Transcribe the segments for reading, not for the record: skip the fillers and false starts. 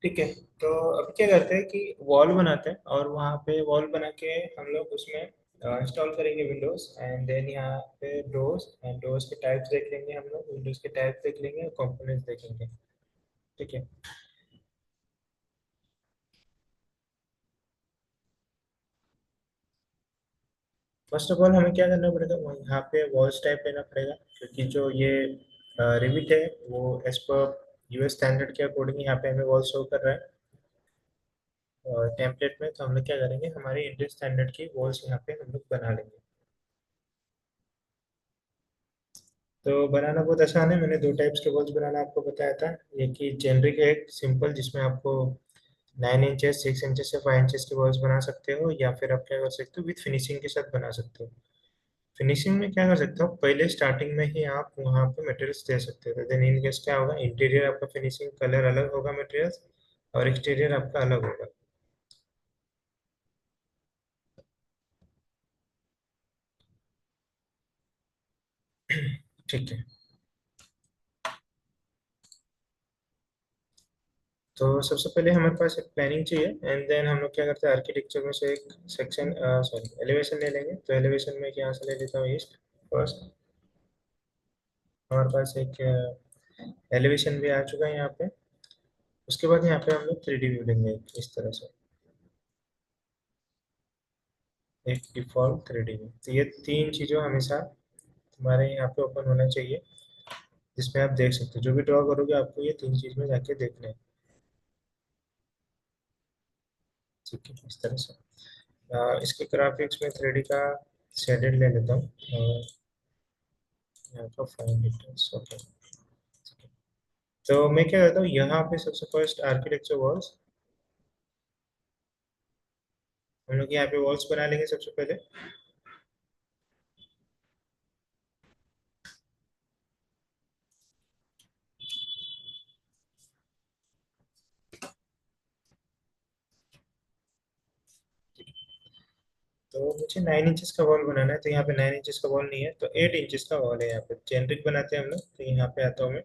ठीक है। तो अब क्या करते हैं कि वॉल बनाते हैं और वहाँ पे वॉल बना के हम लोग उसमें इंस्टॉल करेंगे विंडोज एंड देन यहाँ पे डोर्स एंड डोर्स के टाइप्स देख लेंगे, हम लोग विंडोज के टाइप देख लेंगे और कंपोनेंट्स देखेंगे। ठीक है। फर्स्ट ऑफ ऑल हमें क्या करना पड़ेगा, वो यहाँ पे वॉल्स टाइप लेना पड़ेगा, क्योंकि जो ये रिविट है वो एज पर यूएस स्टैंडर्ड के अकॉर्डिंग यहाँ पे हमें वॉल शो कर रहा है टेम्पलेट में। तो हम लोग क्या करेंगे, हमारे इंडियन स्टैंडर्ड की वॉल्स यहाँ पे हम लोग बना लेंगे। तो बनाना बहुत आसान है, मैंने दो टाइप्स के वॉल्स बनाना आपको बताया था। एक कि जेनरिक है, सिंपल, जिसमें आपको 9 इंचेस 6 इंचेस से 5 इंचेस की वॉल्स बना सकते हो, या फिर आप क्या कर सकते हो, विथ फिनिशिंग के साथ बना सकते हो। फिनिशिंग में क्या कर सकते हो, पहले स्टार्टिंग में ही आप वहाँ पे मटेरियल्स दे सकते हो, तो देन इन केस क्या होगा, इंटीरियर आपका फिनिशिंग कलर अलग होगा मटेरियल्स, और एक्सटीरियर आपका अलग होगा। ठीक है। तो सबसे पहले हमारे पास एक प्लानिंग चाहिए, एंड देन हम लोग क्या करते हैं, आर्किटेक्चर में से एक सेक्शन, सॉरी, एलिवेशन ले लेंगे। तो एलिवेशन में यहाँ से ले लेता हूँ ईस्ट फर्स्ट। हमारे पास एक एलिवेशन भी आ चुका है यहाँ पे। उसके बाद यहाँ पे हम लोग 3D व्यू लेंगे इस तरह से, एक डिफॉल्ट 3D व्यू। तो ये तीन चीज़ों हमेशा तुम्हारे यहाँ पे ओपन होना चाहिए, जिसमें आप देख सकते हो, जो भी ड्रॉ करोगे आपको ये तीन चीज में जाके देखना है। ठीक है, इस तरह से। इसके ग्राफिक्स में 3D का शेडेड ले लेता हूँ, और यहाँ का फाइन डिटेल्स। ओके। तो मैं क्या करता हूँ, यहाँ पे सबसे फर्स्ट आर्किटेक्चर वॉल्स, हम लोग यहाँ पे वॉल्स बना लेंगे सबसे पहले। तो मुझे 9 इंचेस का वॉल बनाना है, तो यहाँ पे 9 इंचेस का वॉल नहीं है, तो 8 इंचेस का वॉल है। यहाँ पे जेनरिक बनाते हैं हम लोग, तो यहाँ पे आता हूँ मैं,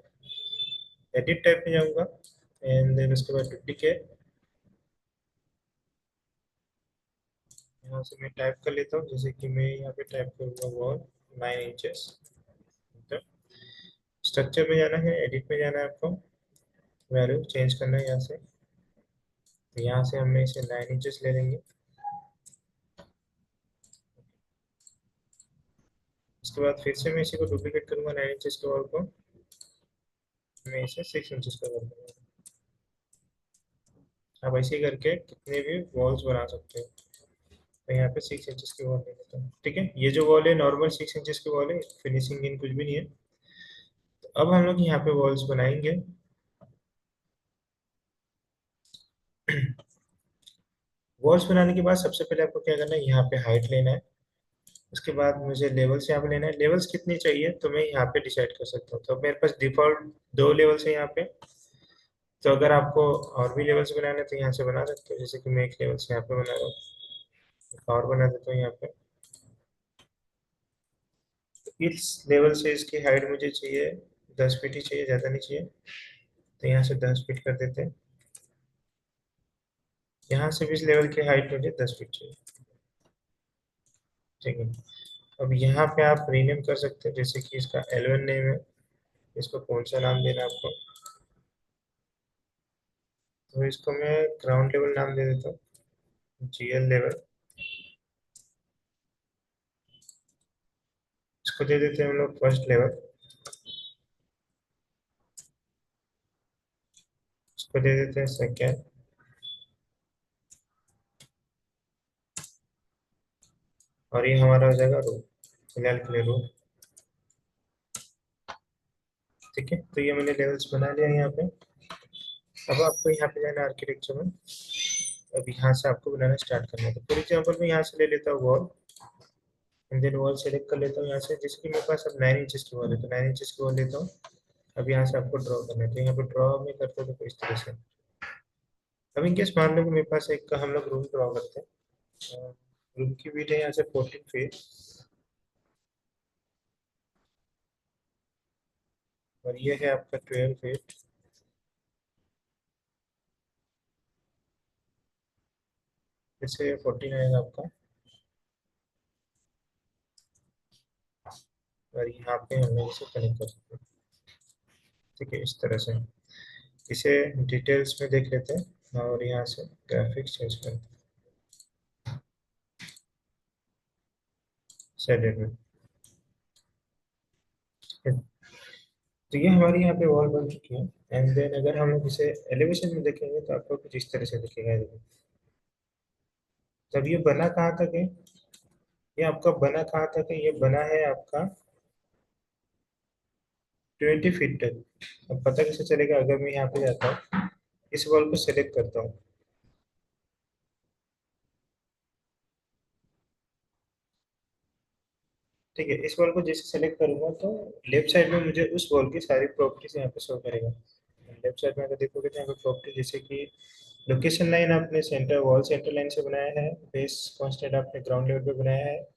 एडिट टाइप में जाऊँगा, एंड देन उसके बाद डुप्लीकेट, यहाँ से मैं टाइप कर लेता हूँ, जैसे कि मैं यहाँ पे टाइप करूँगा वॉल 9 इंचेस। स्ट्रक्चर में जाना है, एडिट में जाना है आपको, वैल्यू चेंज करना है यहाँ से। तो यहाँ से हमने इसे 9 इंचेस ले लेंगे। उसके बाद फिर से मैं इसी को डुप्लीकेट करूंगा 9 इंचेस के वॉल को, मैं इसे 6 इंचेस का कर दूंगा। आप ऐसे ही करके कितने भी वॉल्स बना सकते हो। तो यहाँ पे 6 इंचेस की वॉल ले लेता हूँ। ठीक है, ये जो वॉल है नॉर्मल 6 इंचेस की वॉल है, फिनिशिंग इन कुछ भी नहीं है। तो अब हम लोग यहाँ पे वॉल्स बनाएंगे। वॉल्स बनाने के बाद सबसे पहले आपको क्या करना है, यहाँ पे हाइट लेना है। उसके बाद मुझे लेवल्स यहाँ पे लेना है, लेवल्स कितनी चाहिए तो मैं यहाँ पे डिसाइड कर सकता हूँ। तो मेरे पास डिफॉल्ट 2 लेवल्स है यहाँ पे। तो अगर आपको और भी लेवल्स बनाना है तो यहाँ से बना सकते हो, जैसे कि मैं एक लेवल से यहाँ पे बना रहा हूँ, एक और बना देता हूँ यहाँ पे। तो इस लेवल से इसकी हाइट मुझे चाहिए 10 फीट ही चाहिए, ज़्यादा नहीं चाहिए। तो यहाँ से 10 फीट कर देते हैं। यहाँ से भी इस लेवल की हाइट मुझे 10 फीट चाहिए। ठीक है। अब यहाँ पे आप रीनेम कर सकते हैं, जैसे कि इसका L1 नेम है, इसको कौन सा नाम देना है आपको। तो इसको मैं ग्राउंड लेवल नाम दे देता हूँ, GL लेवल। इसको दे देते हैं हम लोग फर्स्ट लेवल। इसको दे देते हैं सेकेंड। और ये हमारा हो जाएगा रूट, फिलहाल के लिए रूट। ठीक है, तो ये मैंने लेवल्स बना लिया यहाँ पे। अब आपको यहाँ पे जाना आर्किटेक्चर में। अब यहाँ से आपको बनाना स्टार्ट करना है। तो फॉर एग्जाम्पल मैं यहाँ से ले लेता हूँ wall, and then wall select कर लेता हूँ यहाँ से, जैसे कि मेरे पास अब 9 इंचेस की वॉल है, तो 9 इंचेस की वॉल लेता हूँ। अब यहाँ से आपको ड्रॉ करना है, तो यहाँ पे ड्रॉ में करते हो तो इस तरह से। अब इनकेस मान लो कि मेरे पास एक हम लोग रूम ड्रॉ करते हैं, रूम की विड्थ है यहाँ से 14 फीट, और ये है आपका 12 फीट। जैसे 14 आएगा आपका, और यहाँ पे हम लोग इसे कनेक्ट कर सकते हैं। ठीक है, इस तरह से इसे डिटेल्स में देख लेते हैं और यहाँ से ग्राफिक्स चेंज करते हैं शेडेड में। ठीक है, तो ये हमारी यहाँ पे वॉल बन चुकी है। एंड देन अगर हम लोग इसे एलिवेशन में देखेंगे तो आपको कुछ इस तरह से दिखेगा। तब ये बना कहाँ तक है, ये आपका बना कहाँ तक है, ये बना है आपका 20 फीट तक। अब पता कैसे चलेगा, अगर मैं यहाँ पे जाता हूँ, इस वॉल को सेलेक्ट करता हूँ। ठीक है, इस वॉल को जैसे सेलेक्ट करूंगा तो लेफ्ट साइड में मुझे उस वॉल की सारी प्रॉपर्टीज यहाँ पे शो करेगा। लेफ्ट साइड में अगर देखोगे तो यहाँ पे प्रॉपर्टी जैसे कि लोकेशन लाइन आपने सेंटर वॉल सेंटर लाइन से बनाया है, बेस कांस्टेंट आपने ग्राउंड लेवल पे बनाया है,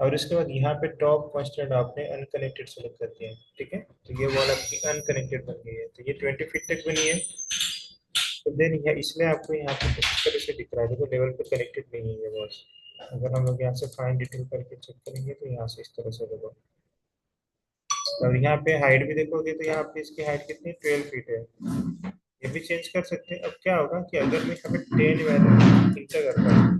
और उसके बाद यहाँ पे टॉप कांस्टेंट आपने अनकनेक्टेड सेलेक्ट कर दिया है। ठीक है, तो ये वॉल आपकी अनकनेक्टेड बन गई है, तो ये 20 फीट तक बनी है। तो देन यह इसलिए आपको यहाँ पे इस तरह से दिख रहा है, देखो लेवल पे कनेक्टेड नहीं है ये वॉल। अगर हम लोग यहाँ से फाइन डिटेल करके चेक करेंगे तो यहाँ से इस तरह से देखो, और यहाँ पे हाइट भी देखोगे तो यहाँ पे इसकी हाइट कितनी 12 फीट है। ये भी चेंज कर सकते हैं। अब क्या होगा कि अगर मैं यहाँ पे 10 वैल्यू इंटर करता हूँ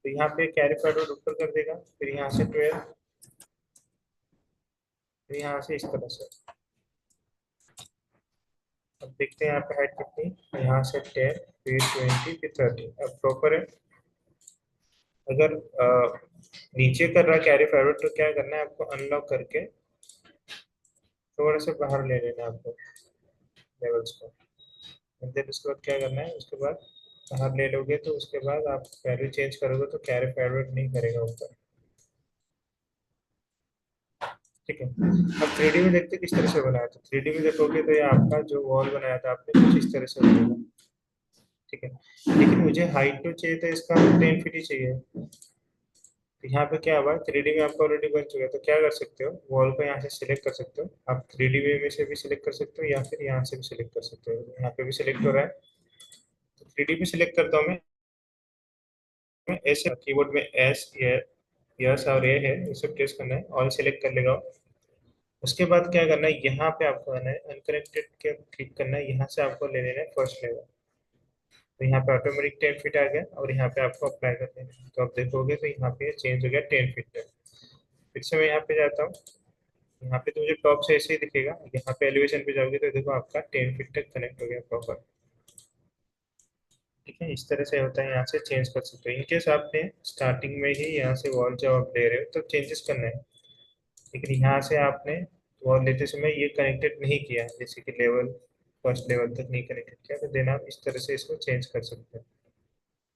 तो यहाँ पे कैरी फॉरवर्ड ऊपर कर देगा, फिर यहाँ से 12, फिर यहाँ से इस तरह से। अब देखते हैं यहाँ पे हाइट कितनी, यहाँ से 10, फिर 20, फिर 30। अब प्रॉपर है। अगर नीचे कर रहा है कैरी फॉरवर्ड तो क्या करना है आपको, अनलॉक करके थोड़ा सा बाहर ले लेना है आपको लेवल्स को। फिर उसके बाद क्या करना है, उसके बाद बाहर ले लोगे तो उसके बाद आप वैल्यू चेंज करोगे तो कैरी फॉरवर्ड नहीं करेगा ऊपर। ठीक है, अब 3D में देखते हैं किस तरह से बनाया। तो 3D में देखोगे तो ये आपका जो वॉल बनाया था आपने कुछ इस तरह से बनेगा। ठीक है, लेकिन मुझे हाइट तो चाहिए था इसका 10 फीट ही चाहिए। तो यहाँ पे क्या हुआ, 3D में आपका ऑलरेडी बन चुका है, तो क्या कर सकते हो, वॉल को यहाँ से सिलेक्ट कर सकते हो आप। 3D वे में से भी सिलेक्ट कर सकते हो या फिर यहाँ से भी सिलेक्ट कर सकते हो। यहाँ पे भी सिलेक्ट हो रहा है, तो 3D भी सिलेक्ट करता हूँ मैं ऐसे कीबोर्ड में एस यस और ए है, इसे प्रेस करना है, ऑल सिलेक्ट कर लेगा। उसके बाद क्या करना है, यहाँ पे आपको आना है अनकनेक्टेड के क्लिक करना है, यहाँ से आपको ले लेना है फर्स्ट लेवल। तो यहाँ पे ऑटोमेटिक 10 फीट आ गया और यहाँ पे आपको अप्लाई कर देना है। तो आप देखोगे तो यहाँ पे चेंज हो गया 10 फीट तक। फिर से मैं यहाँ पे जाता हूँ, यहाँ पे तो मुझे टॉप से ऐसे ही दिखेगा। यहाँ पे एलिवेशन पे जाओगे तो देखो आपका 10 फीट तक कनेक्ट हो गया प्रॉपर। ठीक है, इस तरह से होता है, यहाँ से चेंज कर सकते हो। इनकेस आपने स्टार्टिंग में ही यहाँ से वॉल जब आप ले रहे हो तो चेंजेस करना है, लेकिन यहाँ से आपने वॉल लेते समय ये कनेक्टेड नहीं किया, जैसे कि लेवल फर्स्ट लेवल तक नहीं कनेक्टेड किया, तो देन आप इस तरह से इसको चेंज कर सकते हैं,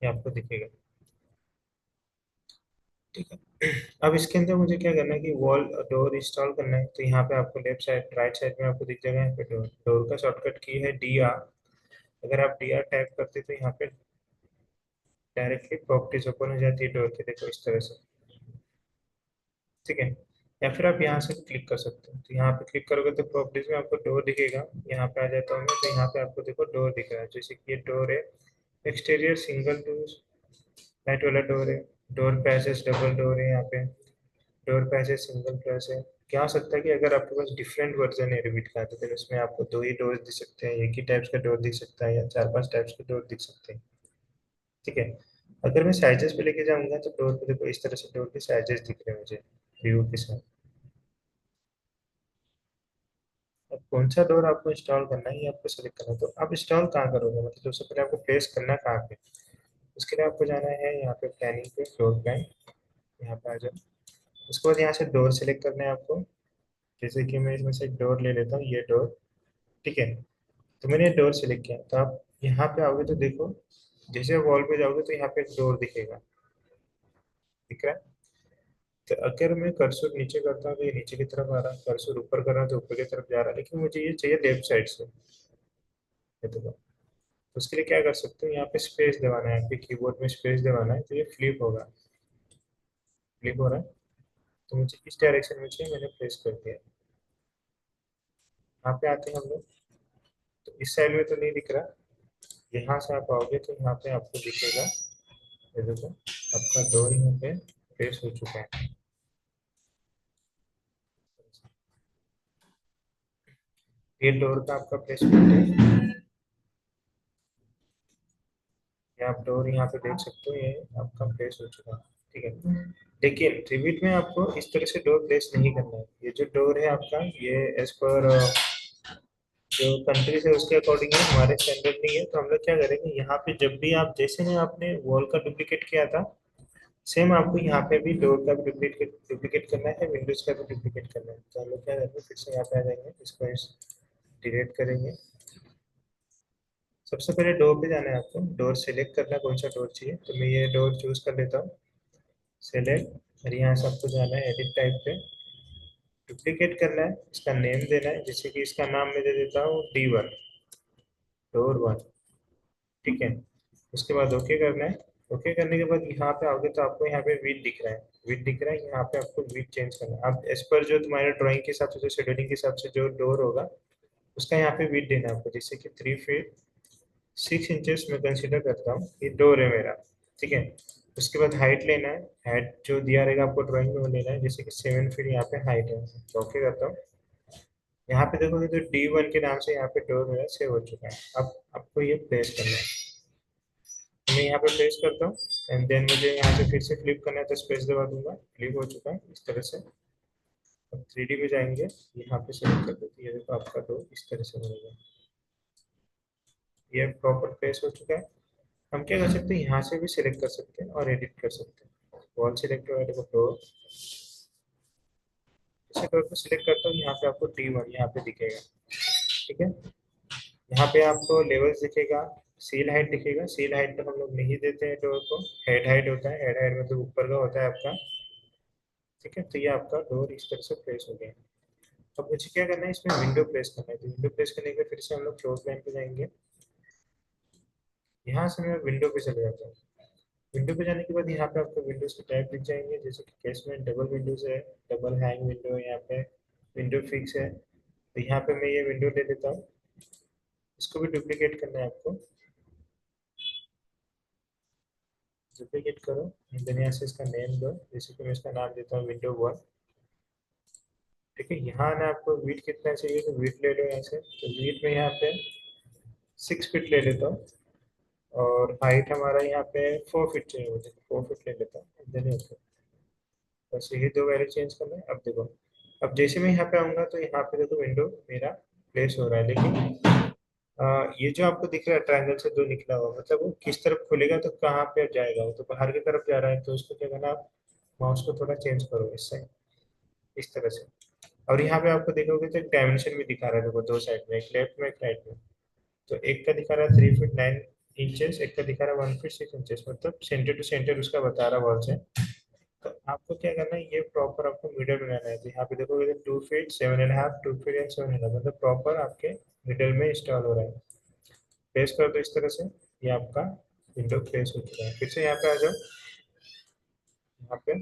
ये आपको दिखेगा। ठीक है, अब इसके अंदर मुझे क्या करना है कि वॉल डोर इंस्टॉल करना है। तो यहाँ पे आपको लेफ्ट साइड राइट साइड में आपको दिख जाएगा, यहाँ पे डोर डोर का शॉर्टकट की है DR। अगर आप DR टाइप करते तो यहाँ पे डायरेक्टली प्रॉपर्टीज ओपन हो जाती है डोर की, देखो इस तरह से। ठीक है, या फिर आप यहाँ से क्लिक कर सकते हो। तो यहाँ पे क्लिक करोगे तो प्रॉपर्टीज में आपको डोर दिखेगा। यहाँ पे आ जाता हूँ मैं, तो यहाँ पे आपको देखो डोर दिख रहा है, जैसे कि ये डोर है एक्सटीरियर सिंगल डोर लाइट वाला डोर है। डोर पैसेज डबल डोर है यहाँ पे, डोर पैसेज सिंगल प्लस है। क्या हो सकता है कि अगर आपके पास डिफरेंट वर्जन है रिविट का, तो फिर उसमें आपको दो ही डोर दिख सकते हैं, एक ही टाइप्स का डोर दिख सकता है या चार पांच टाइप्स के डोर दिख सकते हैं। ठीक है, अगर मैं साइजेस पे लेके जाऊंगा तो डोर पे देखो इस तरह से डोर के साइजेस दिख रहे हैं मुझे व्यू के साथ। अब कौन सा डोर आपको इंस्टॉल करना है ये आपको सेलेक्ट करना है। तो आप इंस्टॉल कहाँ करोगे, मतलब सबसे पहले आपको प्लेस करना है कहाँ पे। उसके लिए आपको जाना है यहाँ पे प्लानिंग पे, फ्लोर प्लान, यहाँ पे आ जाओ। उसके बाद यहाँ से डोर सेलेक्ट करना है आपको। जैसे कि मैं इसमें से डोर ले लेता हूँ, ये डोर। ठीक है, तो मैंने डोर सेलेक्ट किया, तो आप यहाँ पे आओगे तो देखो, जैसे वॉल पे जाओगे तो यहाँ पे डोर दिखेगा, दिख रहा है। तो अगर मैं कर्सर नीचे करता हूँ तो ये नीचे की तरफ आ रहा है, कर्सर ऊपर कर रहा हूँ तो ऊपर की तरफ जा रहा है, लेकिन मुझे ये चाहिए लेफ्ट साइड से। ये देखो, तो उसके लिए क्या कर सकते हो, यहाँ पे स्पेस दबाना है, आपके कीबोर्ड में स्पेस दबाना है, तो ये फ्लिप होगा। फ्लिप हो रहा है, तो मुझे इस डायरेक्शन में चाहिए, मैंने प्रेस कर दिया। यहाँ पे आते हैं हम लोग, तो इस साइड में तो नहीं दिख रहा। यहाँ से आप आओगे तो यहाँ पे आपको दिखेगा ये देखो आपका डोर यहाँ पे प्लेस हो चुका है। ये डोर का आपका प्लेसमेंट है। ये आप डोर यहाँ पे देख सकते हो, ये आपका प्लेस हो चुका है। ठीक है, लेकिन रिविट में आपको इस तरह से डोर प्लेस नहीं करना है। ये जो डोर है आपका, ये एज पर जो कंट्री है उसके अकॉर्डिंग है, हमारे स्टैंडर्ड नहीं है। तो हम लोग क्या करेंगे, यहाँ पे जब भी आप जैसे ही आपने वॉल का डुप्लीकेट किया था, सेम आपको यहाँ पे भी डोर का भी डुप्लीकेट डुप्लीकेट करना है, विंडोज का भी डुप्लीकेट करना है। तो हम लोग क्या करेंगे, फिर से यहाँ पे आ जाएंगे, इसको डिलीट करेंगे। सबसे पहले डोर पे जाना है आपको, डोर सेलेक्ट करना है, कौन सा डोर चाहिए। तो मैं ये डोर चूज कर लेता हूँ, सेलेक्ट। और यहाँ से आपको जाना है एडिट टाइप पे, डुप्लीकेट करना है, इसका नेम देना है, जैसे कि इसका नाम मैं दे देता हूँ D1, डोर 1। ठीक है, उसके बाद ओके करना है। ओके करने के बाद यहाँ पे आओगे तो आपको यहाँ पे विड्थ दिख रहा है, विड्थ दिख रहा है, यहाँ पे आपको विड्थ चेंज करना है। आप एज पर जो तुम्हारे ड्राइंग के हिसाब से, जो शेड्यूलिंग के हिसाब से जो डोर होगा, उसका यहाँ पे विड्थ देना है आपको, जैसे कि 3 फीट 6 इंचेस मैं कंसिडर करता हूँ, ये डोर है मेरा। ठीक है, उसके बाद हाइट लेना है, हाइट जो दिया रहेगा आपको ड्राइंग में वो लेना है, जैसे कि 7 फीट यहाँ पे हाइट है। तो ओके करता हूँ। यहाँ पे देखोगे तो D1 के नाम से यहाँ पे डोर मेरा सेव हो चुका है। अब आपको ये प्लेस करना है। मैं यहाँ पे प्लेस करता हूँ, एंड देन मुझे यहाँ से फिर से फ्लिप करना है, तो स्पेस दबा दूंगा, फ्लिप हो चुका है इस तरह से। अब 3D पे जाएंगे, यहाँ पे सेलेक्ट कर देते हैं, ये देखो आपका डोर इस तरह से बनेगा। ये प्रॉपर प्लेस हो चुका है। हम क्या कर सकते हैं, यहाँ से भी सिलेक्ट कर सकते हैं और एडिट कर सकते हैं। वॉल सिलेक्ट हो, देखो डोर, इसे डोर को सिलेक्ट करता हूँ, यहाँ पे आपको D1 यहाँ पे दिखेगा। ठीक है, यहाँ पे आपको लेवल्स दिखेगा, सील हाइट दिखेगा। सील हाइट तो हम लोग नहीं देते हैं डोर को, हेड हाइट होता है, हेड हाइट मतलब ऊपर का होता है आपका। ठीक है, तो ये आपका डोर इस तरह से प्लेस हो गया। अब मुझे क्या करना है, इसमें विंडो प्लेस करना है। तो विंडो प्लेस करने के लिए फिर से हम लोग फ्लोर प्लान पे जाएंगे, यहाँ से मैं विंडो पे चले जाता हूँ। विंडो पे जाने के बाद यहाँ पे आपको विंडोज के टाइप दिख जाएंगे, जैसे कि केसमेंट डबल विंडोज है, डबल हैंग विंडो है, यहाँ पे विंडो फिक्स है। तो यहाँ पे मैं ये विंडो ले लेता हूँ, इसको भी डुप्लीकेट करना है आपको। डुप्लीकेट करो, देन यहाँ से इसका नेम दो, जैसे कि मैं इसका नाम देता हूँ विंडो 1। ठीक है, यहाँ ना आपको वीट कितना चाहिए, तो वीट ले लो यहाँ से। तो वीट में यहाँ पे 6 फीट ले लेता हूँ, और हाइट हमारा यहाँ पे 4 फीट चाहिए, मुझे 4 फीट ले लेता हूँ। देन ओके, बस यही दो वैल्यू चेंज करना है। अब देखो, अब जैसे मैं यहाँ पे आऊंगा तो यहाँ पे देखो विंडो मेरा प्लेस हो रहा है, लेकिन ये जो आपको दिख रहा है ट्रायंगल से दो निकला हुआ, मतलब वो किस तरफ खुलेगा, तो कहाँ पे जाएगा, वो तो बाहर की तरफ जा रहा है। तो उसको क्या करना, आप माउस को थोड़ा चेंज करो इससे, इस तरह से। और यहाँ पे आपको देखोगे तो एक डायमेंशन भी दिखा रहा है, देखो दो साइड में, एक लेफ्ट में एक राइट में। तो एक का दिखा रहा है 3 फीट 9 इंचेस, एक का दिखा रहा है 1 फीट 6 इंचेस, मतलब सेंटर टू सेंटर उसका बता रहा है वॉल से। तो आपको क्या करना है, ये प्रॉपर आपको मिडल में रहना है। तो यहाँ पे देखोगे तो 2 फीट 7.5, 2 फीट एंड 7.5, मतलब प्रॉपर आपके मिडल में इंस्टॉल हो रहा है। प्लेस कर दो इस तरह से, ये आपका विंडो प्लेस हो चुका है। फिर से यहाँ पे आ जाओ, यहाँ पे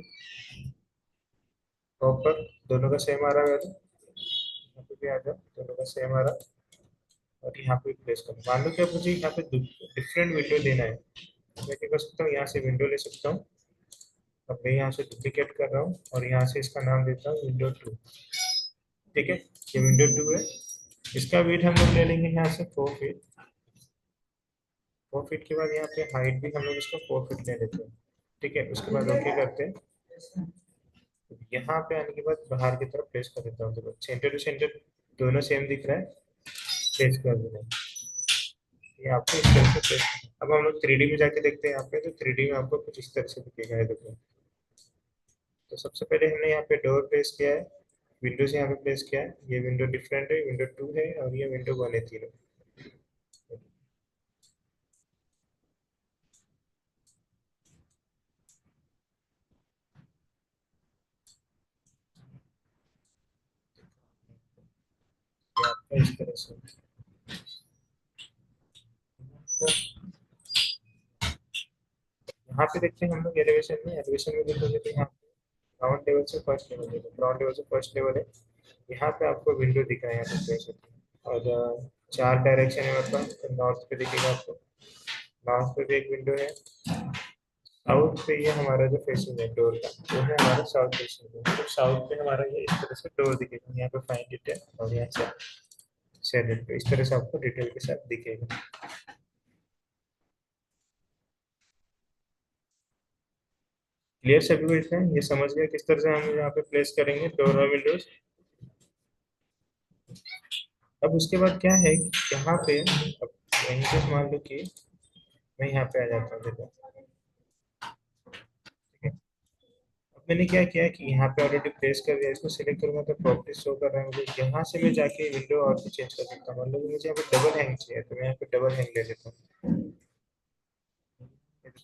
प्रॉपर दोनों का सेम आ रहा है, यहाँ पे भी आ जाओ, दोनों का सेम आ रहा है। और यहाँ पे प्लेस करो। मान लो कि अब मुझे यहाँ पे डिफरेंट विंडो लेना है, मैं क्या कर सकता हूँ, यहाँ से विंडो ले सकता हूँ। अब मैं यहाँ से डुप्लीकेट कर रहा हूँ, और यहाँ से इसका नाम देता हूँ विंडो 2। ठीक है, ये विंडो 2 है। इसका वेट हम लोग ले लेंगे यहाँ से 4 फीट। 4 फीट के बाद यहाँ पे हाइट भी हम लोग इसको 4 फीट ले लेते हैं। ठीक है, उसके बाद ओके करते हैं। यहाँ पे आने के बाद बाहर की तरफ प्लेस कर देता हूँ, तो सेंटर टू सेंटर दोनों सेम दिख रहा है, प्लेस कर देना है। ये आपको इस तरह से प्लेस। अब हम लोग 3D में जाके देखते हैं, यहाँ पे तो 3D में आपको कुछ इस तरह से दिखेगा, ये देखो। तो सबसे पहले हमने यहाँ पे डोर प्लेस किया है, विंडोज यहाँ पे प्लेस किया है। ये विंडो डिफरेंट है, विंडो 2 है, और ये विंडो 1 है, तीनों। ये आपका इस तरह से। तो यहाँ पे देखते हैं हम लोग एलिवेशन में, एलिवेशन में देखोगे तो यहाँ ग्राउंड लेवल से फर्स्ट लेवल है, ग्राउंड लेवल से फर्स्ट लेवल है। यहाँ पे आपको विंडो दिख रहा है, यहाँ पे देख सकते हैं। और 4 डायरेक्शन है, मतलब नॉर्थ पे दिखेगा आपको, नॉर्थ पे भी एक विंडो है, साउथ पे ये हमारा जो फेसिंग है डोर का, वो है हमारा साउथ फेसिंग है। तो साउथ पे हमारा ये इस तरह से डोर दिखेगा, यहाँ पे फाइन डिटेल और यहाँ से शेडेड पे इस तरह से आपको डिटेल के साथ दिखेगा। क्लियर सभी को इसमें, ये समझ गए किस तरह से हम यहाँ पे प्लेस करेंगे डोर और विंडोज। अब उसके बाद क्या है कि यहाँ पे अब इन केस मान लो कि मैं यहाँ पे आ जाता हूँ, देखो ठीक है। अब मैंने क्या किया कि यहाँ पे ऑलरेडी प्लेस कर दिया, इसको सिलेक्ट करूंगा तो प्रॉपर्टी शो कर रहा है मुझे। यहाँ से मैं जाके विंडो और भी चेंज कर सकता हूँ। मान लो कि मुझे यहाँ पे डबल हैंग चाहिए, तो मैं यहाँ पे डबल हैंग ले लेता हूँ।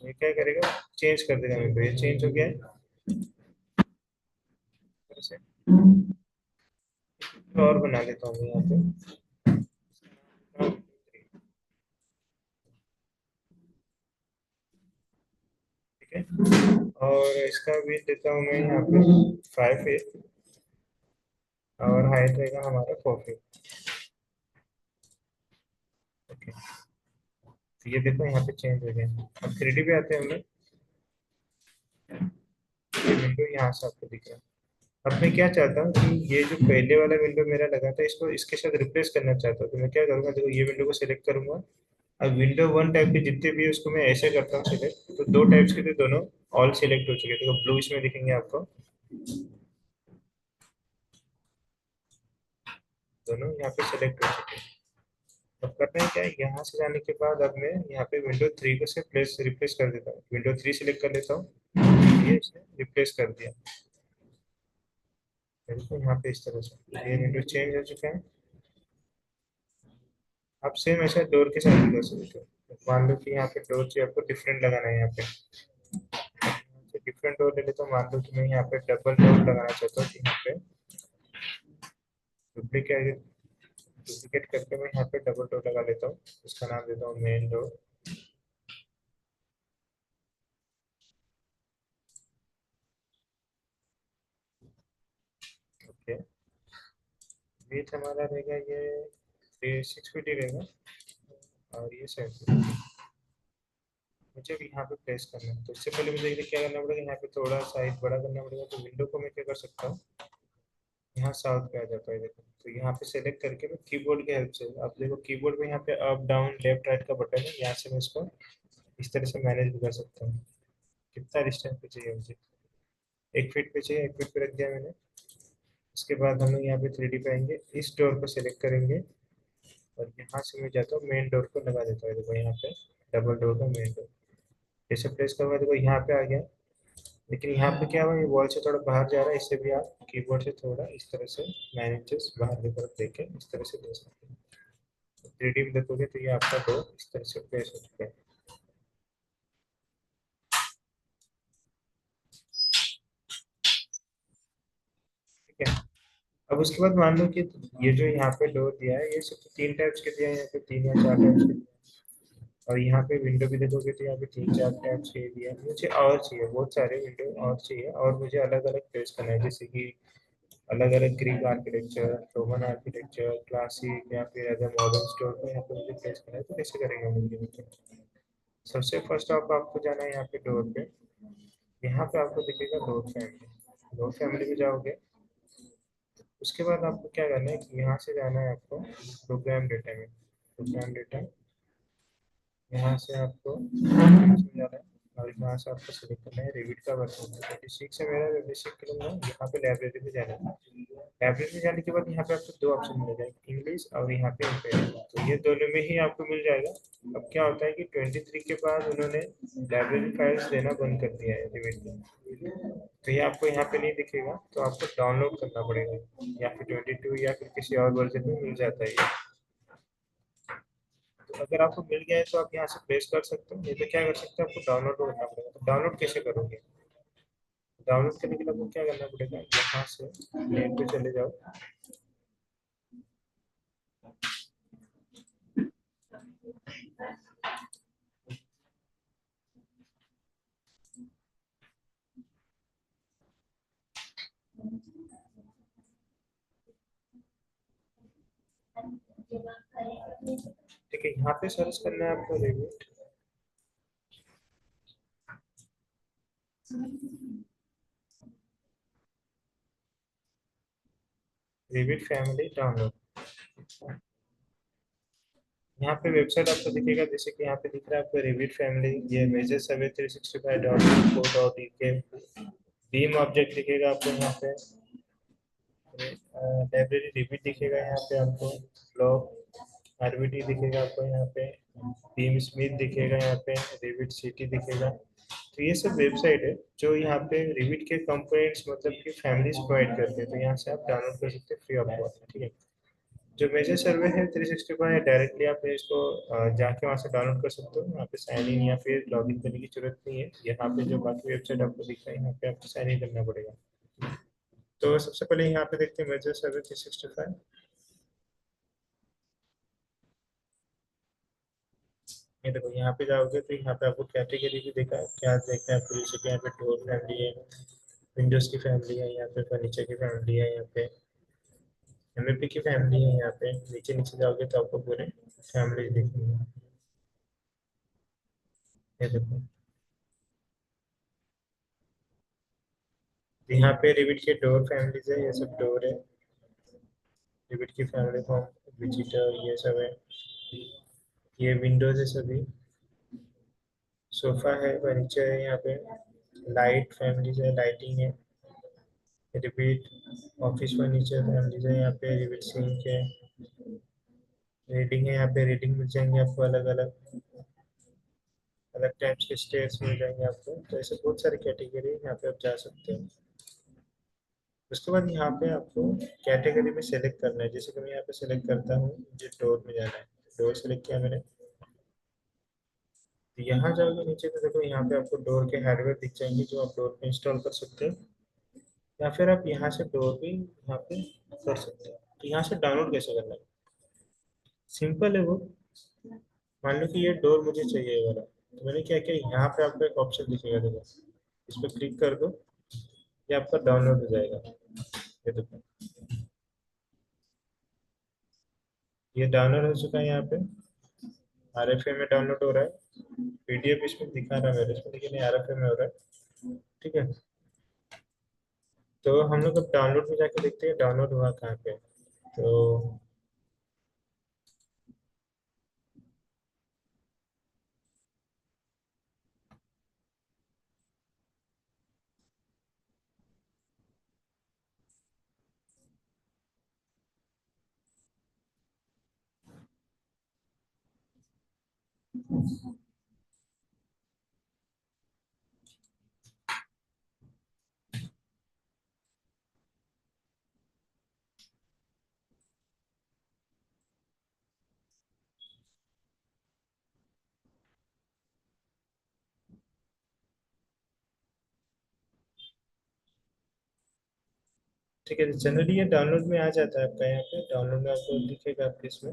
ये क्या करेगा, चेंज कर देगा विंडो, ये चेंज हो गया है इस तरह से। और बना लेता हूँ मैं यहाँ पे, ठीक है। और इसका भी देता हूँ मैं यहाँ पे 5 फीट, और हाइट रहेगा हमारा 4 फीट। ओके, तो ये देखो यहाँ पे चेंज हो गया। अब 3D पे आते हैं हम लोग, ये विंडो यहाँ से आपको दिख रहा है। अब मैं क्या चाहता हूँ कि ये जो पहले वाला विंडो मेरा लगा था, इसको इसके साथ रिप्लेस करना चाहता हूँ। तो मैं क्या करूँगा, देखो ये विंडो को सिलेक्ट करूंगा। अब विंडो वन टाइप के जितने भी है उसको मैं ऐसे करता हूँ सिलेक्ट, तो दो टाइप्स के थे, दोनों ऑल सिलेक्ट हो चुके थे। तो ब्लू इसमें दिखेंगे आपको, दोनों यहाँ पे सिलेक्ट हो चुके हैं। अब करना है क्या है, यहाँ से जाने के बाद अब मैं यहाँ पे विंडो थ्री को से प्लेस रिप्लेस कर देता हूँ। विंडो थ्री सिलेक्ट कर लेता हूँ, ये इसने रिप्लेस कर दिया। देखो यहाँ पे इस तरह से ये विंडो चेंज हो चुका है। आप सेम ऐसा डोर के साथ भी कर सकते हो। मान लो कि यहाँ पे डोर चाहिए आपको, डिफरेंट लगाना है यहाँ पे, तो डिफरेंट डोर ले लेता हूँ। मान लो कि मैं यहाँ पे डबल डोर लगाना चाहता हूँ, कि यहाँ पे डुप्लीकेट डुप्लीकेट करके मैं यहाँ पे डबल डोर लगा लेता हूँ। इसका नाम देता हूँ मेन डोर। ओके, विथ हमारा रहेगा ये 6 फीट ही रहेगा, और ये 7 फीट। मुझे भी यहाँ पे प्लेस करना है, तो इससे पहले मुझे ये क्या करना पड़ेगा, यहाँ पे थोड़ा साइज बड़ा करना पड़ेगा। तो विंडो को मैं क्या कर सकता हूँ, यहाँ साउथ पे आ जाता है देखो। तो यहाँ पे सेलेक्ट करके मैं कीबोर्ड की हेल्प से, आप देखो कीबोर्ड में यहाँ पे अप डाउन लेफ्ट राइट का बटन है, यहाँ से मैं इसको इस तरह से मैनेज भी कर सकता हूँ। कितना डिस्टेंस पे चाहिए मुझे, 1 फीट पे चाहिए, 1 फीट पे रख दिया मैंने। उसके बाद हम लोग यहाँ पे 3D पे आएंगे, इस डोर को सिलेक्ट करेंगे, और यहाँ से मैं जाता हूँ मेन डोर को लगा देता हूँ। देखो यहाँ पे डबल डोर का मेन डोर, जैसे प्रेस करूँगा देखो यहाँ पे आ गया। लेकिन यहाँ पे क्या हुआ, ये वॉल से थोड़ा बाहर जा रहा है, इससे भी आप कीबोर्ड से थोड़ा इस तरह से मैनेजेस बाहर की तरफ देके इस तरह से दे सकते हैं। 3D में देखोगे तो ये आपका डोर इस तरह से प्लेस हो चुका है, ठीक है। अब उसके बाद मान लो कि ये जो यहाँ पे डोर दिया है, ये सिर्फ 3 टाइप्स के दिया है, यहाँ पे 3 या 4 टाइप्स के दिया है। और यहाँ पे विंडो भी देखोगे तो यहाँ पे 3 4 टाइप्स के दिया है। मुझे और चाहिए, बहुत सारे विंडो और चाहिए, और मुझे अलग अलग प्लेस करना है, जैसे कि अलग अलग Greek architecture, Roman architecture, classic, या फिर अगर मॉडर्न स्टोर को यहाँ पे मुझे प्लेस करना है, तो कैसे करेंगे हम लोग। सबसे फर्स्ट आपको जाना है यहाँ पे डोर पे। यहाँ पे आपको दिखेगा डोर फैमिली, डोर फैमिली में जाओगे। उसके बाद आपको क्या करना है कि यहाँ से जाना है आपको प्रोग्राम डेटा में। प्रोग्राम डेटा, यहाँ से आपको इसमें जाना है, और यहाँ से आपको सेलेक्ट करना है रिविट का वर्जन 26 है मेरा, मैं बेसिक करूँगा। यहाँ पे लाइब्रेरी में जाना है। लाइब्रेरी में जाने के बाद यहाँ पे आपको दो ऑप्शन मिल जाएंगे, इंग्लिश और यहाँ पे इम्पेरियल, तो ये दोनों में ही आपको मिल जाएगा। अब क्या होता है कि 23 के बाद उन्होंने लाइब्रेरी फाइल्स देना बंद कर दिया है रिविट में, तो ये आपको यहाँ पे नहीं दिखेगा, तो आपको डाउनलोड करना पड़ेगा, या फिर 22 या फिर किसी और वर्जन में मिल जाता है ये। तो अगर आपको मिल गया है तो आप यहाँ से प्लेस कर सकते हो, नहीं तो क्या कर सकते हो, आपको डाउनलोड करना पड़ेगा। तो डाउनलोड कैसे करोगे, डाउनलोड करने के लिए आपको क्या करना पड़ेगा, यहाँ से नेट पे चले जाओ। ठीक है, यहाँ पे सर्च करना है आपको रिव्यू। Rivet family download. यहाँ पे वेबसाइट आपको दिखेगा, जैसे कि यहाँ पे दिख रहा है आपको रिविट फैमिली, ये मेजर सर्वे 365.co.uk। बीम ऑब्जेक्ट दिखेगा आपको यहाँ पे, लाइब्रेरी रिविट दिखेगा यहाँ पे आपको, ब्लॉक आरबीटी दिखेगा आपको यहाँ पे, बीम स्मिथ दिखेगा यहाँ पे, रिविट सिटी दिखेगा। तो ये सब वेबसाइट है जो यहाँ पे रिविट के कंपोनेंट्स मतलब कि फैमिलीज प्रोवाइड करते हैं, तो यहाँ से आप डाउनलोड कर सकते हैं फ्री ऑफ कॉस्ट, ठीक है। जो मेजर सर्वे है 365 है, डायरेक्टली आप इसको जाके वहाँ से डाउनलोड कर सकते हो, यहाँ पे साइन इन या फिर लॉग इन करने की जरूरत नहीं है। यहाँ पे जो बाकी वेबसाइट आपको दिख रहा है यहाँ पे आपको साइन इन करना पड़ेगा। तो सबसे पहले यहाँ पे देखते हैं मेजर सर्वे 365। ये देखो यहाँ पे जाओगे तो यहाँ पे आपको कैटेगरी भी देखा है, क्या देखते हैं आपको, जैसे कि यहाँ पे डोर फैमिली है, विंडोज की फैमिली है, यहाँ पे फर्नीचर की फैमिली है, यहाँ पे एमएपी की फैमिली है, यहाँ पे नीचे नीचे जाओगे तो आपको पूरे फैमिली दिखेंगे। ये देखो यहाँ पे रिविट के डोर फैमिलीज है, ये सब डोर है, रिविट की फैमिली फॉर्म, विजिटर ये सब है, ये विंडोज है सभी, सोफा है, फर्नीचर है यहाँ पे, लाइट फैमिलीज है, लाइटिंग है, रिपीट ऑफिस फर्नीचर फैमिलीज है यहाँ पे, रिपीट सिंक है, रीडिंग है यहाँ पे, रीडिंग मिल जाएंगे आपको, अलग अलग अलग टाइप्स के स्टेयर्स मिल जाएंगे आपको। तो ऐसे बहुत सारी कैटेगरी यहाँ पे आप जा सकते हैं। उसके बाद यहाँ पे आपको कैटेगरी में सेलेक्ट करना है, जैसे कि मैं यहाँ पे सेलेक्ट करता हूँ, मुझे डोर में जाना है, डोर सेलेक्ट किया मैंने। तो यहाँ जाओगे नीचे तो देखो यहाँ पे आपको डोर के हार्डवेयर दिख जाएंगे जो आप डोर पे इंस्टॉल कर सकते हैं, या फिर आप यहाँ से डोर भी यहाँ पे कर सकते हैं। तो यहाँ से डाउनलोड कैसे करना है, सिंपल है वो। मान लो कि ये डोर मुझे चाहिए ये वाला, तो मैंने क्या किया, यहाँ पे आपको एक ऑप्शन दिखेगा देखो, इस पर क्लिक कर दो, ये आपका डाउनलोड हो जाएगा। ये देखो ये डाउनलोड हो चुका है, यहाँ पे आरएफए में डाउनलोड हो रहा है, पीडीएफ इसमें दिखा रहा है मेरे इसमें, लेकिन आरएफए में हो रहा है, ठीक है। तो हम लोग अब डाउनलोड में जाके देखते हैं डाउनलोड हुआ कहाँ पे। तो ठीक है, जनरली ये डाउनलोड में आ जाता है आपका, यहाँ पे डाउनलोड में आपको दिखेगा आपके इसमें।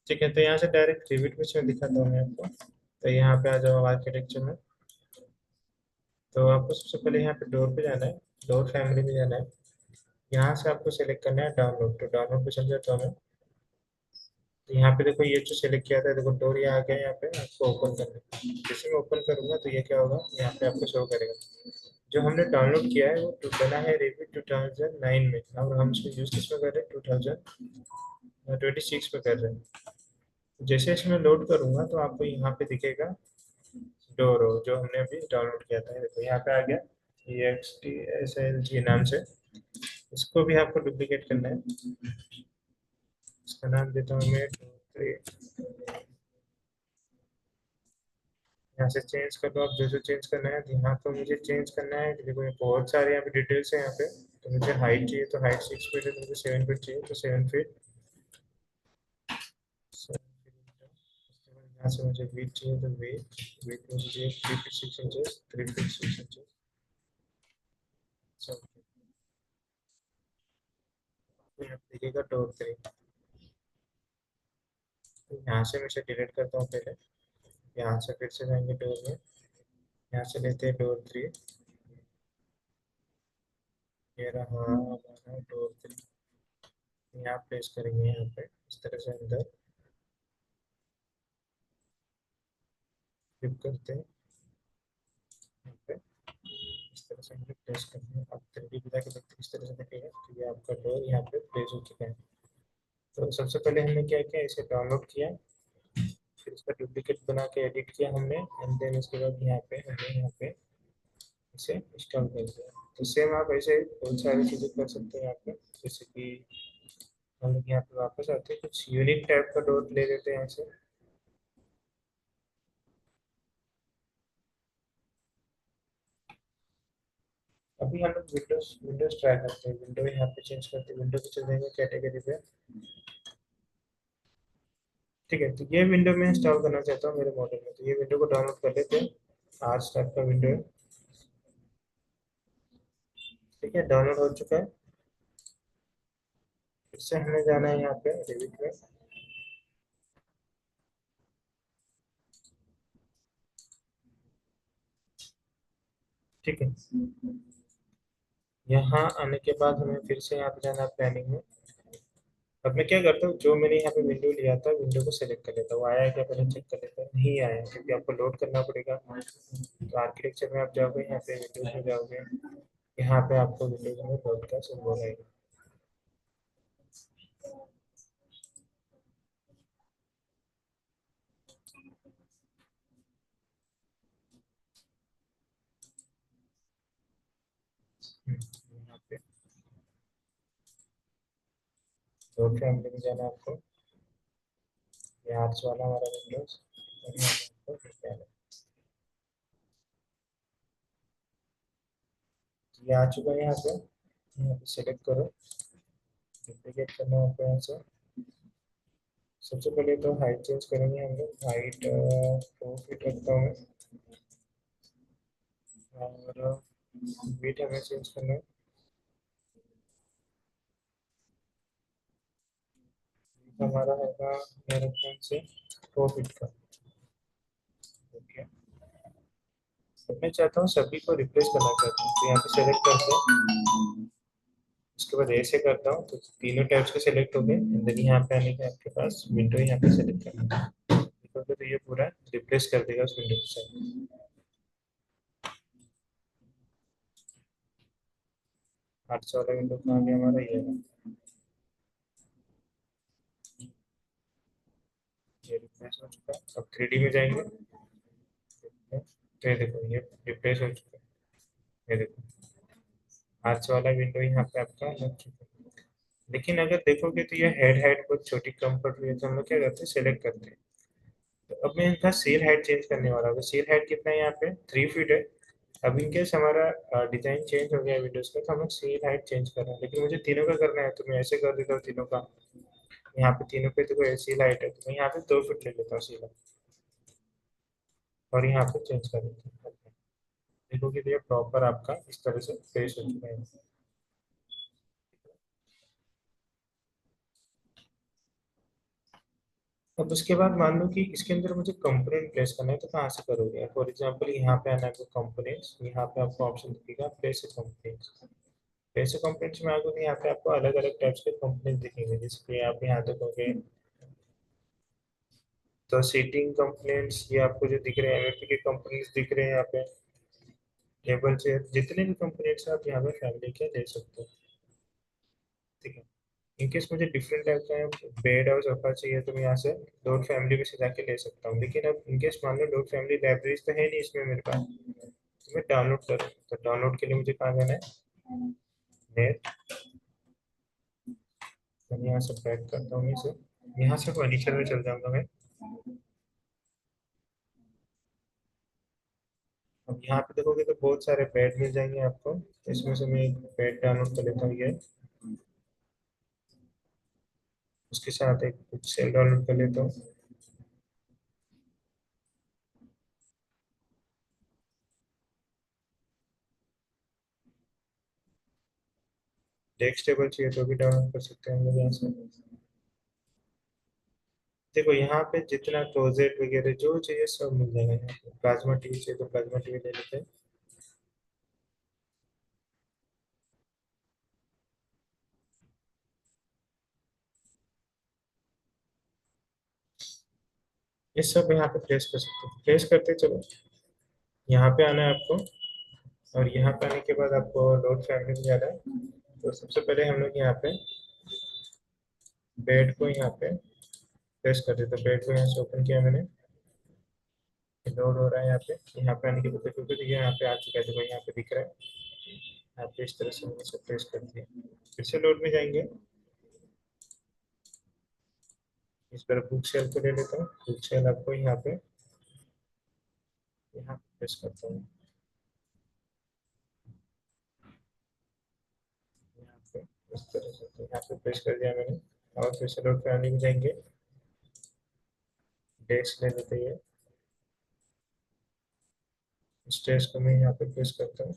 ठीक है, तो यहाँ से डायरेक्ट रिविट में मैं दिखाता हूँ मैं आपको। तो यहाँ पे आ जाओ आर्किटेक्चर में, तो आपको सबसे पहले यहाँ पे डोर पे जाना है, डोर फैमिली में जाना है, यहाँ से आपको सेलेक्ट करना है डाउनलोड, तो डाउनलोड पे चल जाता हूँ मैं। तो यहाँ पे देखो ये जो सेलेक्ट किया था देखो डोर ये आ गया, यहाँ पे आपको ओपन करना है, जैसे मैं ओपन करूंगा तो ये क्या होगा, यहाँ पे आपको शो करेगा जो हमने डाउनलोड किया है वो बना है रेवी 2009 में, और हम इसको यूज किसमें कर रहे हैं, 2026 में कर रहे हैं। जैसे इसमें लोड करूंगा तो आपको यहाँ पे दिखेगा डोरो जो हमने अभी डाउनलोड किया था, देखो यहाँ पे आ गया, EXTSLG नाम से। इसको भी आपको डुप्लीकेट करना है। इसका नाम देता हूँ मैं तो यहाँ से चेंज कर दो आप, जो जो चेंज करना है। यहाँ पर मुझे चेंज करना है, देखो ये बहुत सारे यहाँ पे डिटेल्स है यहाँ पे। तो मुझे हाइट चाहिए, तो हाइट 6 फीट है, तो मुझे 7 फीट चाहिए, तो 7 फीट। यहाँ से मुझे वेट चाहिए, तो वेट वेट मुझे 3 फीट 6 इंचेस, 3 फीट 6 इंचेस। तो यहाँ पे देखिएगा डोर 3। तो यहाँ से मैं इसे डिलीट करता हूँ पहले। यहाँ से फिर से जाएंगे डोर में, यहाँ से लेते हैं डोर 3। ये रहा हमारा डोर 3। यहाँ प्लेस करेंगे, यहाँ पे इस तरह से अंदर फ्लिप करते हैं। यहाँ पे इस तरह से हमें प्लेस करते हैं। अब 3D बता के देखते हैं किस तरह से दिखेगा। तो ये आपका डोर यहाँ पे प्लेस हो चुका है। तो सबसे पहले हमने क्या किया, इसे डाउनलोड किया, फिर इसका डुप्लीकेट बना के एडिट किया हमने, एंड देन उसके बाद यहाँ पे हमने यहाँ पे इसे इंस्टॉल कर दिया। तो सेम आप ऐसे बहुत सारी चीज़ें कर सकते हैं यहाँ पे। जैसे कि हम लोग यहाँ पे वापस आते हैं, कुछ यूनिक टाइप का डोर ले लेते हैं यहाँ से। अभी हम लोग विंडोज विंडोज ट्राई करते हैं, विंडो यहाँ पे चेंज करते हैं, विंडो पे चल जाएंगे कैटेगरी पे। ठीक है, तो ये विंडो में इंस्टॉल करना चाहता हूँ मेरे मॉडल में, तो ये विंडो को डाउनलोड कर लेते हैं। आर्च टाइप का विंडो है। ठीक है, डाउनलोड हो चुका है। फिर से हमें जाना है यहाँ पे रिविट में। ठीक है, यहाँ आने के बाद हमें फिर से यहाँ पे जाना है प्लानिंग में। अब मैं क्या करता हूँ, जो मैंने यहाँ पे विंडो लिया था, विंडो को सेलेक्ट कर लेता हूँ। आया है क्या पहले चेक कर लेता हूँ, नहीं आया है, क्योंकि आपको लोड करना पड़ेगा। तो आर्किटेक्चर में आप जाओगे, यहाँ पे विंडोज में जाओगे, यहाँ पे आपको विंडोज में लोड का सिंबल आएगा। यहाँ पे लोड फैमिली में जाना है आपको, ये आर्च वाला हमारा विंडोज, और यहाँ पे आपको फिर जाना है। ये आ चुका है यहाँ पे सेलेक्ट करो, डुप्लीकेट करना है आपको यहाँ से। सबसे पहले तो हाइट चेंज करेंगे हम लोग, हाइट 4 फीट रखता हूँ मैं। और वेट हमें चेंज करना है, हमारा होगा मेरे ख्याल से 4 फीट का। ओके, तो मैं चाहता हूँ सभी को रिप्लेस करना चाहता हूँ, तो यहाँ पे सेलेक्ट करते हैं। उसके बाद ऐसे करता हूँ, तो तीनों टैब्स के सेलेक्ट हो गए, एंड देन यहाँ पे आने के आपके पास विंडो यहाँ पे सेलेक्ट करना है। तो ये पूरा रिप्लेस कर देगा उस विंडो के साथ। 800 वाला विंडो कहाँ गया हमारा, ये है। ये रिप्लेस हो चुका है। अब 3D में जाएंगे, तो ये देखो ये रिप्लेस हो चुका है। ये देखो 800 वाला विंडो यहाँ पे आपका लग चुका है। लेकिन अगर देखोगे तो ये हेड हाइट बहुत छोटी कम पड़ रही है, तो हम लोग क्या करते हैं, सेलेक्ट करते हैं। तो अब मैं इनका सेल हाइट चेंज करने वाला हूँ। सेल हाइट कितना है यहाँ पे, 3 फीट है। अब इनकेस हमारा डिजाइन चेंज हो गया विंडोज का, तो हम लोग सेल हाइट चेंज कर रहे हैं, लेकिन मुझे तीनों का करना है, तो मैं ऐसे कर देता हूँ तीनों का। यहाँ पे तीनों पे तो कोई सेल हाइट है, तो मैं यहाँ पे 2 फीट ले लेता हूँ सीधा, और यहाँ पे चेंज कर देता हूँ। देखोगे तो ये प्रॉपर आपका इस तरह से फेस हो चुका है। अब उसके बाद मान लो कि इसके अंदर मुझे कंपोनेंट प्लेस करना है, तो कहाँ से करोगे। फॉर एग्जांपल यहाँ पे आना है कंपोनेंट्स, यहाँ पे आपको ऑप्शन दिखेगा प्लेस कंपोनेंट्स। प्लेस कंपोनेंट्स में आगे यहाँ पे आपको अलग अलग टाइप्स के कंपोनेंट दिखेंगे, जैसे आप यहाँ देखोगे तो सीटिंग कंपोनेंट्स, ये आपको जो दिख रहे हैं एमएपी के कंपोनेंट्स दिख रहे हैं यहाँ पे। टेबल चेयर, जितने भी कंपोनेंट्स आप यहाँ पे फैमिली के ले सकते हो। ठीक है, इनकेस मुझे डिफरेंट टाइप का बेड और सोफा चाहिए, तो मैं यहाँ से डॉट फैमिली में से जाके ले सकता हूँ। लेकिन अब इनकेस मान लो डॉट फैमिली लाइब्रेरीज तो है नहीं इसमें मेरे पास, तो मैं डाउनलोड करूँ, तो डाउनलोड के लिए मुझे कहाँ जाना है, नेट, मैं यहाँ से बैक करता हूँ इसे, यहाँ से फर्नीचर में चल जाऊंगा मैं। अब यहाँ पे देखोगे तो बहुत सारे बेड मिल जाएंगे आपको। इसमें से मैं एक बेड डाउनलोड कर लेता हूँ ये, उसके साथ एक बुक सेल डाउनलोड कर लेता हूँ। डेस्क टेबल चाहिए तो भी डाउनलोड कर सकते हैं हम लोग यहाँ से। देखो यहाँ पे जितना क्लोजेट वगैरह जो चाहिए सब मिल जाएगा यहाँ पे। प्लाज्मा टीवी चाहिए तो प्लाज्मा टीवी ले लेते हैं। ये सब यहाँ पे प्लेस कर सकते हैं, प्लेस करते चलो। यहाँ पे आना है आपको, और यहाँ पे आने के बाद आपको लोड फैमिली में जाना है। तो सबसे पहले हम लोग यहाँ पे बेड को यहाँ पे प्रेस कर देते हैं। बेड को यहाँ से ओपन किया मैंने, लोड हो रहा है यहाँ पे। यहाँ पे आने के बाद देखोगे तो ये यहाँ पे आ चुका है, देखो यहाँ पे दिख रहा है। यहाँ पे इस तरह से मैंने सब प्रेस कर दिया। फिर से लोड में जाएंगे, इस पर बुक सेल को ले लेता हूँ। बुक सेल आपको यहाँ पे, यहाँ प्रेस करता हूँ, यहाँ पे इस तरह से। तो यहाँ पे प्रेस कर दिया मैंने, और फिर से लोड पे आने में जाएंगे। डेस्क ले लेते हैं, इस डेस्क को मैं यहाँ पे प्रेस करता हूँ।